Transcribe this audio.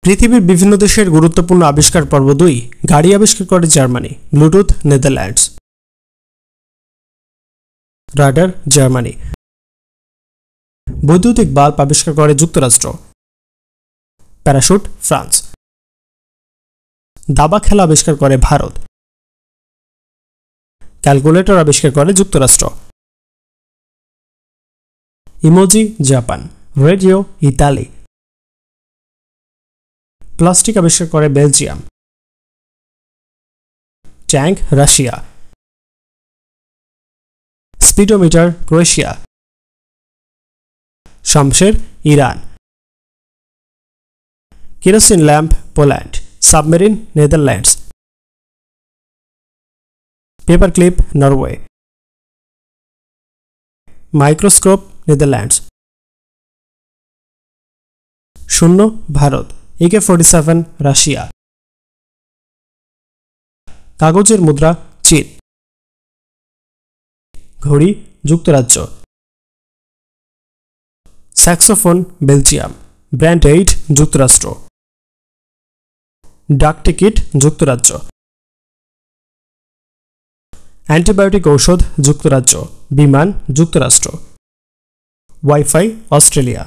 পৃথিবীর বিভিন্ন দেশের গুরুত্বপূর্ণ আবিষ্কার পর্ব 2 গাড়ি আবিষ্কার করে Germany, Bluetooth Netherlands. Radar Germany. বৈদ্যুতিক বাল্ব আবিষ্কার করে যুক্তরাষ্ট্র। Parachute France. দাবা খেলা আবিষ্কার করে ভারত। ক্যালকুলেটর আবিষ্কার করে যুক্তরাষ্ট্র। Emoji Japan. Radio Italy. Plastic আবিষ্কার করে Belgium. Tank Russia. Speedometer Croatia. Shamsher Iran. Kerosene lamp Poland. Submarine Netherlands. Paper clip Norway. Microscope Netherlands. শূন্য ভারত। AK-47 Russia. কাগজের মুদ্রা চীন। ঘড়ি যুক্তরাজ্য। Saxophone Belgium. ব্র্যান্ড এইড যুক্তরাষ্ট্র। ডাক টিকিট যুক্তরাজ্য। অ্যান্টিবায়োটিক ঔষধ যুক্তরাজ্য। বিমান যুক্তরাষ্ট্র। Wifi Australia.